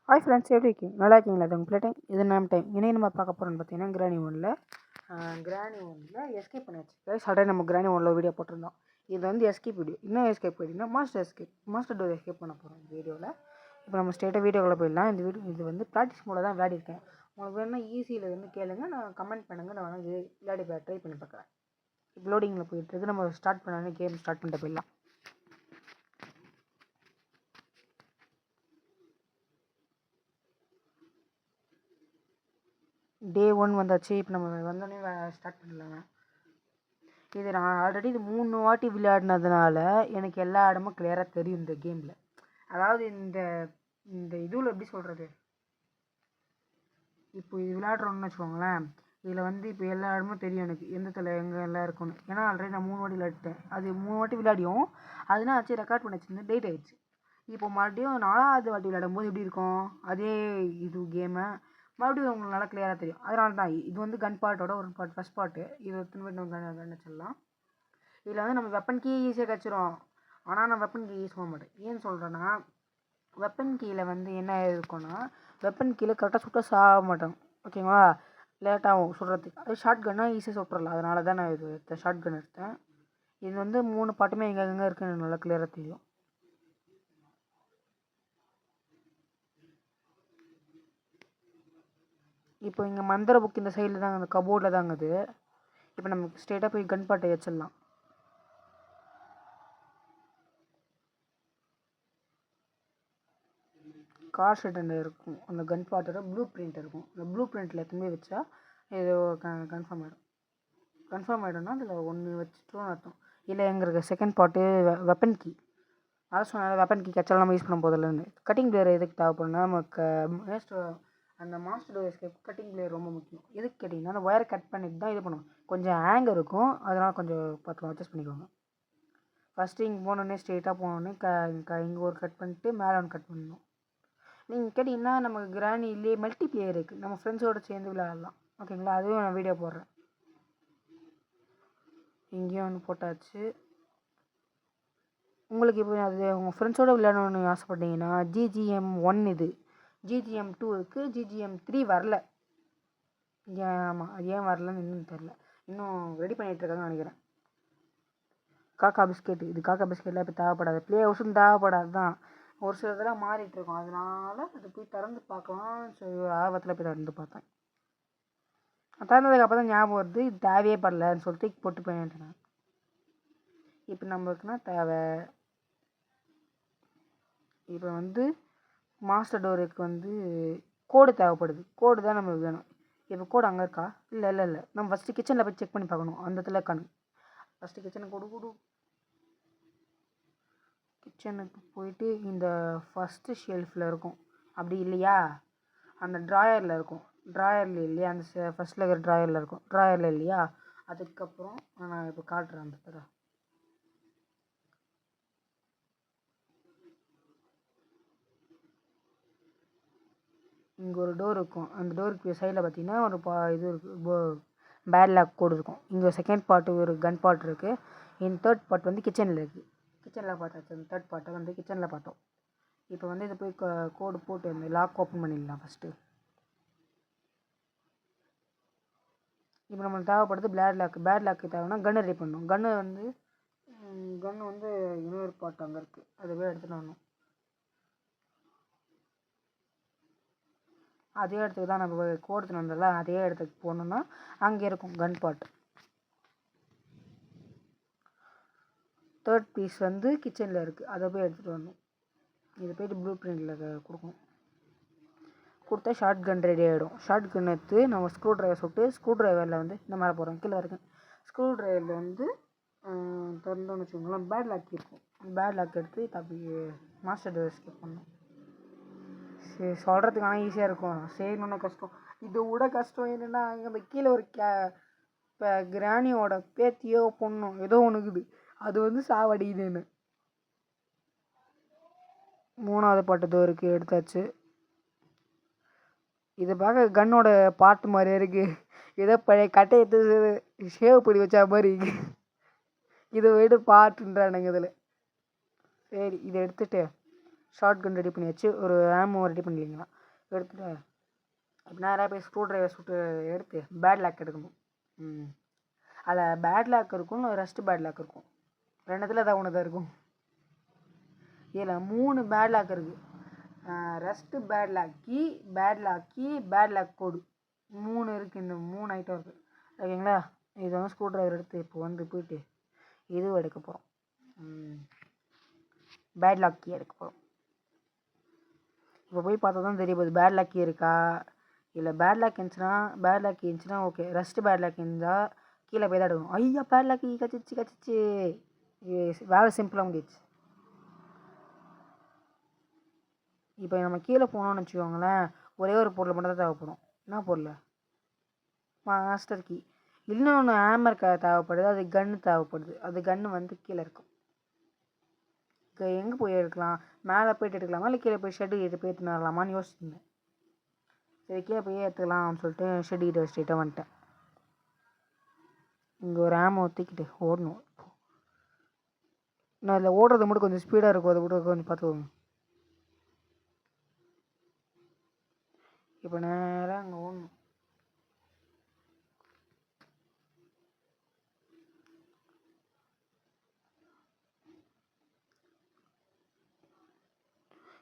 Hi friends, எப்படி இருக்கீங்க? நல்லா இருக்கீங்களா? அது உங்கள் டைம் இது நம்ம டைம் இணைய நம்ம பார்க்க போகிறோம்னு பார்த்தீங்கன்னா கிராணி ஒன்றில் எஸ்கேப் பண்ணியாச்சு. சடனே நம்ம கிராணி ஒன்றில் வீடியோ போட்டிருந்தோம். இது வந்து எஸ்கேப் வீடியோ. இன்னும் எஸ்கேப் வீடியோனா மாஸ்டர் டோர் எஸ்கேப் பண்ண போகிறோம் இந்த வீடியோவில். இப்போ நம்ம ஸ்ட்ரெயிட்டாக வீடியோக்குள்ளே போயிடலாம். இது வந்து ப்ராக்டிஸ் மோடில் தான் விளையாடிருக்கேன். உங்களுக்கு வேணும்னா ஈஸியில் வந்து கேளுங்க, நான் கமெண்ட் பண்ணுங்கள். நான் வந்து விளையாடி ட்ரை பண்ணி பார்க்குறேன். இப்போ லோடிங்கில் போயிட்டுருக்கு. நம்ம ஸ்டார்ட் பண்ணாலே கேம் ஸ்டார்ட் பண்ணிட்டு போயிடலாம். டே 1 வந்தாச்சு. இப்போ நம்ம வந்தோடனே ஸ்டார்ட் பண்ணலாங்க. இது நான் ஆல்ரெடி இது 3 வாட்டி விளையாடினதுனால எனக்கு எல்லா இடமும் கிளியராக தெரியும் இந்த கேமில். அதாவது இந்த இந்த இதுவில் எப்படி சொல்கிறது, இப்போ இது விளையாடுறோம்னு வச்சுக்கோங்களேன். இதில் வந்து இப்போ எல்லா இடமும் தெரியும் எனக்கு, எந்த தலை எங்கே எல்லாம் இருக்குன்னு. ஏன்னா ஆல்ரெடி நான் 3 வாட்டி விளையாடிட்டேன். அது 3 வாட்டி விளையாடியும் அதெல்லாம் ஆச்சு ரெக்கார்ட் பண்ணி வச்சுருந்து டேட் ஆகிடுச்சு. இப்போ மறுபடியும் 4வது வாட்டி விளையாடும் போது எப்படி இருக்கும், அதே இது கேமை மறுபடியும் உங்களுக்கு நல்லா கிளியராக தெரியும். அதனால தான் இது வந்து கன் பார்ட்டோட ஒரு பார்ட், ஃபஸ்ட் பார்ட்டு. இது திரும்ப நம்ம கன் வச்சிடலாம். இதில் வந்து நம்ம வெப்பன் கீ ஈஸியாக கிடச்சிரும். ஆனால் நான் வெப்பன் கீ யூஸ் பண்ண மாட்டேன். ஏன்னு சொல்கிறேன்னா, வெப்பன் கீயில் வந்து என்ன இருக்குன்னா, வெப்பன் கீழே கரெக்டாக சுட்டால் சாக மாட்டோம், ஓகேங்களா? லேட்டாகும் சுடுறதுக்கு. அது ஷார்ட் கன்னாக ஈஸியாக சுட்டுறலாம். அதனால தான் நான் இது ஷார்ட் கன் எடுத்தேன். இது வந்து 3 பாட்டுமே எங்கெங்கே இருக்குன்னு நல்லா கிளியராக தெரியும். இப்போ இங்கே மந்திர புக் இந்த சைடில் தாங்க, அந்த கபோர்டில் தாங்க அது. இப்போ நம்ம ஸ்ட்ரெயிட்டாக போய் கன் பாட்டை வச்சிடலாம். கார் ஷெட்டில் இருக்கும் அந்த கன் பாட்டோட ப்ளூ பிரிண்ட் இருக்கும். அந்த ப்ளூ பிரிண்ட்டில் எத்தனை வச்சா இது கன்ஃபார்ம் ஆகிடும்னா அதில் ஒன்று வச்சுட்டோன்னு அர்த்தம். இல்லை எங்கே இருக்க செகண்ட் பாட்டு வெப்பன் கீ. அதை சொன்னால் வெப்பன் கீ கச்சாலும் நம்ம யூஸ் பண்ண போதில்லன்னு. கட்டிங் பிளேயர் எதுக்கு தேவைப்படும்னா, நமக்கு அந்த master door escape cutting plier ரொம்ப முக்கியம். எதுக்கு கேட்டிங்கன்னா, அந்த ஒயரை கட் பண்ணிட்டு தான் இது பண்ணுவோம். கொஞ்சம் ஹேங் இருக்கும், அதனால் கொஞ்சம் பார்த்துக்கலாம், அட்ஜஸ்ட் பண்ணிக்கோங்க. ஃபஸ்ட்டு இங்கே போனோடனே ஸ்ட்ரெயிட்டாக போனோடனே இங்கே ஒரு கட் பண்ணிட்டு மேலே ஒன்று கட் பண்ணணும். நீங்கள் கேட்டிங்கன்னா, நமக்கு கிராணிலே மல்டி பிளேயர் இருக்குது, நம்ம ஃப்ரெண்ட்ஸோடு சேர்ந்து விளையாடலாம், ஓகேங்களா? அதுவும் நான் வீடியோ போடுறேன். இங்கேயும் ஒன்று போட்டாச்சு. உங்களுக்கு இப்போ அது உங்கள் ஃப்ரெண்ட்ஸோடு விளையாடணுன்னு ஆசைப்பட்டீங்கன்னா GGM 1 இது. GGM 2 இருக்குது, GGM 3 வரல. ஆமாம், அது ஏன் வரலன்னு இன்னும் தெரில. இன்னும் ரெடி பண்ணிகிட்ருக்காங்கன்னு நினைக்கிறேன். காக்கா பிஸ்கெட்டு, இது காக்கா பிஸ்கெட்லாம் இப்போ தேவைப்படாது, ப்ளே ஹவுஸும் தேவைப்படாது தான். ஒரு சில இதெல்லாம் மாறிட்டுருக்கோம், அதனால அது போய் திறந்து பார்க்கலாம். சரி, ஆர்வத்தில் போய் திறந்து பார்த்தேன். திறந்ததுக்கு அப்போ தான் ஞாபகம் வருது, இது தேவையே படலன்னு சொல்லிட்டு போட்டு போயிட்டேன். இப்போ நம்மளுக்குன்னா தேவை, இப்போ வந்து மாஸ்டர் டோருக்கு வந்து கோடு தேவைப்படுது. கோடு தான் நம்மளுக்கு வேணும். இப்போ கோடு அங்கே இருக்கா? இல்லை, நம்ம ஃபஸ்ட்டு கிச்சனில் போய் செக் பண்ணி பார்க்கணும். அந்த இடத்துல இருக்கானு ஃபஸ்ட்டு கிச்சனுக்கு கொடு. கிச்சனுக்கு போயிட்டு இந்த ஃபஸ்ட்டு ஷெல்ஃபில் இருக்கும், அப்படி இல்லையா அந்த ட்ராயரில் இருக்கும். ட்ராயரில் இல்லையா, அந்த ஃபஸ்ட்டில் இருக்கிற ட்ராயரில் இருக்கும். ட்ராயரில் இல்லையா, அதுக்கப்புறம் நான் இப்போ காட்டுறேன். அந்த தடவை இங்கே ஒரு டோர் இருக்கும். அந்த டோருக்கு சைடில் பார்த்தீங்கன்னா ஒரு இது இருக்குது, பேட் லாக் கோடு இருக்கும். இங்கே செகண்ட் பார்ட்டு ஒரு கன் பார்ட் இருக்குது. இந்த தேர்ட் பார்ட் வந்து கிச்சனில் இருக்குது. கிச்சனில் பார்த்தாச்சு, அந்த தேர்ட் பார்ட்டை வந்து கிச்சனில் பார்த்தோம். இப்போ வந்து இதை போய் கோடு போட்டு அந்த லாக் ஓப்பன் பண்ணிடலாம் ஃபஸ்ட்டு. இப்போ நம்மளுக்கு தேவைப்படுது பேட் லாக்கு தேவைன்னா கன்று ரெடி பண்ணணும். கன்று வந்து இன்னொரு பார்ட் அங்கே இருக்குது, அதை போய் எடுத்துகிட்டு வரணும். அதே இடத்துக்கு தான் நம்ம கோடுத்துன்னு வந்தோம்ல, அதே இடத்துக்கு போகணுன்னா அங்கே இருக்கும் கன் பார்ட். தேர்ட் பீஸ் வந்து கிச்சனில் இருக்குது, அதை போய் எடுத்துகிட்டு வரணும். இதை போய்ட்டு ப்ளூ பிரிண்டில் கொடுக்கணும். கொடுத்தா ஷார்ட் கன் ரெடி ஆகிடும். ஷார்ட் கன் எடுத்து நம்ம ஸ்க்ரூ ட்ரைவர் சுட்டு, ஸ்க்ரூ ட்ரைவரில் வந்து இந்த மாதிரி போகிறோம், கீழே வரைக்கும் ஸ்க்ரூ ட்ரைவரில் வந்து திறந்தோன்னு வச்சுக்கோங்களேன், பேட் லாக் இருக்கும். பேட் லாக் எடுத்து தப்பி மாஸ்டர் டோர் எஸ்கேப் பண்ணணும். சரி, சொல்கிறதுக்கு ஆனால் ஈஸியாக இருக்கும், செய்யணுன்னா கஷ்டம். இதை விட கஷ்டம் என்னென்னா, அங்கே அந்த கீழே ஒரு இப்போ கிராணியோட பேத்தியோ பொண்ணும் ஏதோ ஒன்றுக்குது, அது வந்து சாவடிக்குதுன்னு. 3வது பாட்டு டோருக்கு எடுத்தாச்சு. இதை பார்க்க கன்னோட பாட்டு மாதிரியே இருக்குது, ஏதோ பழைய கட்டை எடுத்து ஷேவ் பண்ணி வச்சா மாதிரி இதை விட பாட்டுன்றானுங்க இதில். சரி, இதை எடுத்துகிட்டு ஷார்ட் கன் ரெடி பண்ணியாச்சு, ஒரு ஆமோ ரெடி பண்ணிக்கலாம். எடுத்துகிட்டு இப்போ நேராக போய் ஸ்க்ரூ ட்ரைவர் சுட்டு எடுத்து பேட் லாக் எடுக்கணும். அதில் பேட் லாக் இருக்கும், ரஸ்ட்டு பேட் லாக் இருக்கும். ரெண்டுத்தில் ஏதாவது ஒன்று தான் இருக்கும். இதில் 3 பேட் லாக் இருக்குது. Rust padlock key, padlock code 3 இருக்குது. இந்த 3 ஐட்டம் இருக்குது. ஓகேங்களா? இது வந்து ஸ்க்ரூ ட்ரைவர் எடுத்து இப்போ வந்து போயிட்டு இதுவும் எடுக்க போகிறோம். பேட் லாக் கீ எடுக்க போகிறோம். இப்போ போய் பார்த்தா தான் தெரிய போகுது பேட் லாக் கீ இருக்கா, இல்லை பேட் லாக் இருந்துச்சுன்னா ஓகே. ரஸ்ட்டு பேட் லாக் இருந்தால் கீழே போய் தான் எடுக்கணும். ஐயா பேட் லாக் கீ கச்சிச்சு. வேலை சிம்பிளாக முடிச்சு. இப்போ நம்ம கீழே போனோம்னு வச்சுக்கோங்களேன், ஒரே ஒரு பொருள் மட்டும் தான் தேவைப்படும். என்ன பொருள்? Master key. இன்னொன்று ஹேமர் தேவைப்படுது, அது கன்று தேவைப்படுது. அது கன்று வந்து கீழே இருக்கும். எங்கே போய் எடுக்கலாம்? மேலே போய்ட்டு எடுக்கலாமா, இல்லை கீழே போய் ஷெட்டு கிட்ட போய் எடுத்துன்னு வரலாமான்னு யோசிச்சிருந்தேன். சரி கீழே போய் எடுத்துக்கலாம்னு சொல்லிட்டு ஷெட்டு கிட்ட வச்சுட்டு வந்துட்டேன். இங்கே ஒரு ஆமோ தூக்கிட்டு ஓடணும். நான் இதில் ஓடுறது மட்டும் கொஞ்சம் ஸ்பீடாக இருக்கும், அதை கூட கொஞ்சம் பார்த்துக்கோங்க. இப்போ நேராக அங்கே ஓடணும்.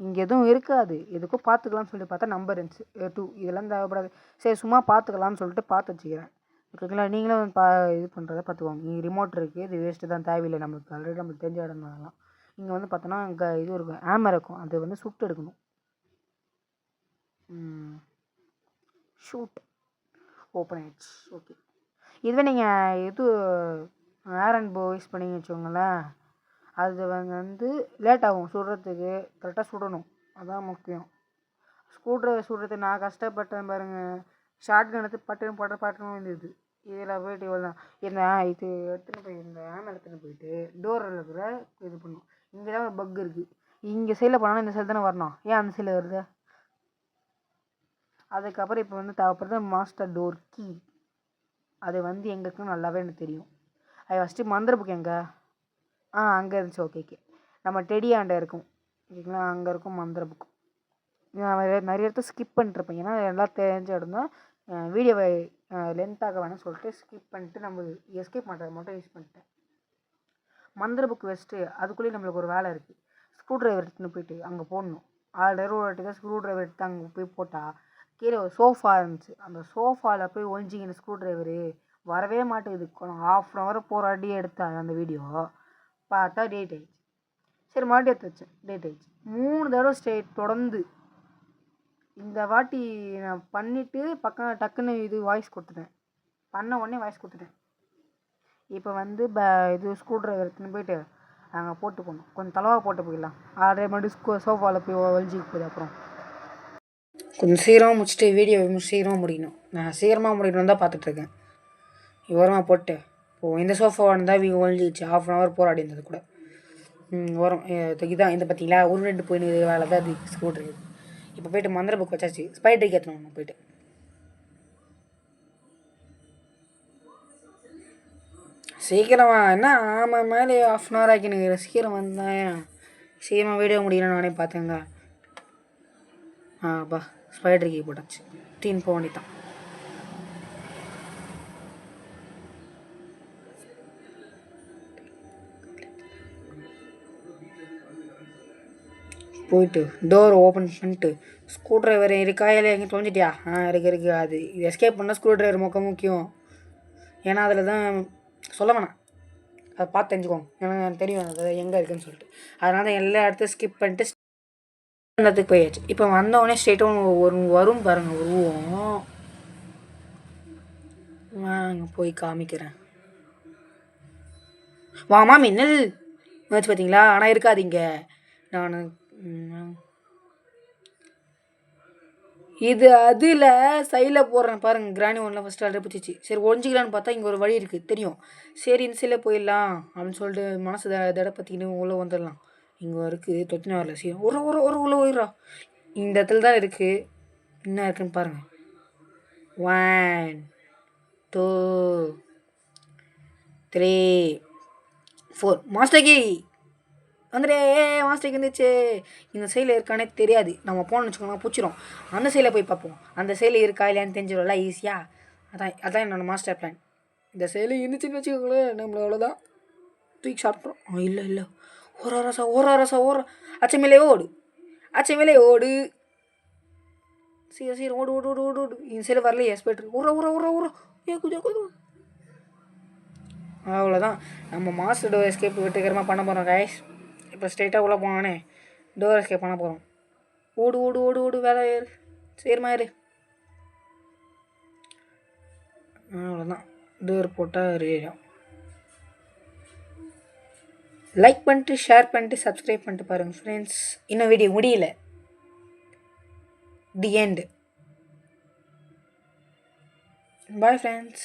இங்கே எதுவும் இருக்காது, எதுக்கும் பார்த்துக்கலாம்னு சொல்லிட்டு பார்த்தா நம்பர் இருந்துச்சு 2. இதெல்லாம் தேவைப்படாது. சரி சும்மா பார்த்துக்கலாம்னு சொல்லிட்டு பார்த்து வச்சுக்கிறேன். ஓகேங்களா? நீங்களும் இது பண்ணுறதை பார்த்துக்கோங்க. இங்கே ரிமோட் இருக்குது, இது வேஸ்ட்டு தான், தேவையில்லை நம்மளுக்கு. ஆல்ரெடி நம்மளுக்கு தெரிஞ்ச இடம் தான். இங்கே வந்து பார்த்தோன்னா இங்கே இது இருக்கும், ஹேமர் இருக்கும். அது வந்து சுட்டு எடுக்கணும். ஷூட் ஓப்பன் ஆயிடுச்சு. ஓகே. இதுவே நீங்கள் இது ஏரன் போ யூஸ் பண்ணிங்க வச்சுக்கோங்களேன், அது வந்து லேட் ஆகும் சுடுறதுக்கு. கரெக்டாக சுடணும், அதுதான் முக்கியம். ஸ்க்ரூ ட்ரைவர் சுடுறதுக்கு நான் கஷ்டப்பட்டேன் பாருங்கள். ஷார்ட் கன் எடுத்து பட்டுன்னு இருந்தது. இதில் போய்ட்டு இவ்வளோ தான் இது எடுத்துகிட்டு போய் இந்த ஹேமர் எடுத்துகிட்டு போயிட்டு டோரில் கூட இது பண்ணும். இங்கே தான் ஒரு பக் இருக்குது. இங்கே சைடில் போனாலும் இந்த சைடு தானே வரணும், ஏன் அந்த சைடில் வருது? அதுக்கப்புறம் இப்போ வந்து தேவைப்படுறது மாஸ்டர் டோர் கீ. அது வந்து எங்கே இருக்குன்னு நல்லாவே எனக்கு தெரியும். அது ஃபஸ்ட்டு மந்திர புக் எங்கே? அங்கே இருந்துச்சு. ஓகே. நம்ம டெடி ஆண்டை இருக்கும். ஓகேங்களா? அங்கே இருக்கும் மந்திர புக். நான் நிறைய இடத்த ஸ்கிப் பண்ணிட்டுருப்பேன், ஏன்னா எல்லாம் தெரிஞ்ச இடம் தான். வீடியோவை லென்த்தாக வேணும்னு சொல்லிட்டு ஸ்கிப் பண்ணிட்டு நம்ம எஸ்கேப் பண்ணுறது மட்டும் யூஸ் பண்ணிட்டேன். மந்திர புக் வச்சுட்டு அதுக்குள்ளேயே நம்மளுக்கு ஒரு வேலை இருக்குது. ஸ்க்ரூ ட்ரைவர் எடுத்துன்னு போயிட்டு அங்கே போடணும். ஆல்ரெடி ஒரு வாட்டி தான் ஸ்க்ரூ ட்ரைவர் எடுத்து அங்கே போய் போட்டால் கீழே ஒரு சோஃபா இருந்துச்சு. அந்த சோஃபாவில் போய் ஒழிஞ்சிக்கின ஸ்க்ரூ ட்ரைவரு வரவே மாட்டேங்குது. 1/2 போராடி எடுத்தேன் அந்த வீடியோ. பார்த்தா டேட் ஆகிடுச்சு. சரி மறுபடியும் எடுத்து வச்சேன், டேட் ஆகிடுச்சு. 3 தடவை ஸ்ட்ரெயிட் தொடர்ந்து. இந்த வாட்டி நான் பண்ணிவிட்டு பக்கம் டக்குன்னு இது வாய்ஸ் கொடுத்துட்டேன். பண்ண உடனே வாய்ஸ் கொடுத்துட்டேன். இப்போ வந்து இது ஸ்க்ரூ ட்ரைவர் எடுத்துன்னு போயிட்டு அங்கே போட்டு போகணும். கொஞ்சம் தளவாக போட்டு போயிடலாம். ஆல்ரெடி மறுபடியும் சோஃபாவில் போய் ஒழிஞ்சிக்க போகுது. அப்புறம் கொஞ்சம் சீக்கிரமாக முடிச்சுட்டு வீடியோ சீக்கிரமாக முடிக்கணும். நான் சீக்கிரமாக முடிக்கணும் தான் பார்த்துட்ருக்கேன். ஓரமாக போட்டு இப்போது இந்த சோஃபாவாக இருந்தால் இவங்க ஒழிஞ்சிச்சு. 1/2 போராடி இருந்தது கூட. வரும் இதான் இந்த பார்த்தீங்களா, ஒரு 2 போயின்னு வேலை தான் அது ஸ்க்ரூ ட்ரைவர். இப்போ போய்ட்டு மந்திர புக் வச்சாச்சு. ஸ்பைடருக்கு ஏற்றணும் போய்ட்டு. சீக்கிரமா என்ன மேலே 1/2 ஆக்கினுங்கிற. சீக்கிரம் வந்தேன், சீக்கிரமாக வீடியோ முடியணும் நானே பார்த்தேங்க. அப்பா ஸ்பைடருக்கு போட்டாச்சு. தீன் போக வேண்டியதான். போயிட்டு டோர் ஓப்பன் பண்ணிட்டு ஸ்க்ரூ ட்ரைவர் இருக்கா இல்லை எங்கே தொலைஞ்சிட்டியா? இருக்கு. அது எஸ்கேப் பண்ணால் ஸ்க்ரூ ட்ரைவர் முக்கியம். ஏன்னா அதில் தான் சொல்ல வேணாம், அதை பார்த்து தெரிஞ்சுக்கோங்க. ஏன்னா எனக்கு தெரியும் அது எங்கே இருக்குதுன்னு சொல்லிட்டு. அதனால தான் எல்லா இடத்தையும் ஸ்கிப் பண்ணிட்டு இடத்துக்கு போயாச்சு. இப்போ வந்தவொடனே ஸ்ட்ரெயிட்டாக வரும் பாருங்கள் உருவம். அங்கே போய் காமிக்கிறேன். வாமா மின்னல் வச்சு பார்த்தீங்களா? ஆனால் இருக்காது இங்கே. நான் இது அதில் சைடில் போடுறேன் பாருங்கள். கிராணி ஒன்றில் ஃபஸ்ட்டு ஆல்ரெடி பிடிச்சிச்சு. சரி ஒழிஞ்சிக்கலான்னு பார்த்தா இங்கே ஒரு வழி இருக்குது தெரியும். சரி இந்த சைடில் போயிடலாம் அப்படின்னு சொல்லிட்டு மனசு பற்றிக்கின்னு உள்ளே வந்துடலாம். இங்கே இருக்குது தொத்தின வரல. சரி ஒரு உள்ளே போயிடுறா. இந்த இடத்துல தான் இருக்குது. என்ன இருக்குன்னு பாருங்கள். 1 2 3 4 மாஸ்டர் கீ. வந்துடே மாஸ்டருக்கு இருந்துச்சு. இந்த சைடில் இருக்கானே தெரியாது. நம்ம போனோம்னு வச்சுக்கோங்க பிடிச்சிரும். அந்த சைடில் போய் பார்ப்போம். அந்த சைடில் இருக்கா இல்லையான்னு தெரிஞ்சிடும்ல ஈஸியாக. அதான் என்னோடய மாஸ்டர் பிளான். இந்த சைடில் இருந்துச்சுன்னு வச்சுக்கோங்களேன், நம்மள அவ்வளோதான் தூக்கி சாப்பிட்றோம். இல்லை ஓர அச்சமேலே ஓடு சரி ஓடு. இந்த சைடு வரலையே எஸ்பெக்டர் ஊற அவ்வளோதான். நம்ம மாஸ்டர் டோர் எஸ்கேப் வெற்றிகரமாக பண்ண போகிறோம் கைஸ். இப்போ ஸ்ட்ரெயிட்டாக உள்ளே போனானே டோர் எஸ்கேப் பண்ண போகிறோம். ஓடு வேலை சரிமா இரு. அவ்வளோதான். டோர் போட்டால் ரெடியும். லைக் பண்ணிட்டு ஷேர் பண்ணிட்டு சப்ஸ்கிரைப் பண்ணிட்டு பாருங்கள் ஃப்ரெண்ட்ஸ். இன்னும் வீடியோ முடியல. The end. Bye friends.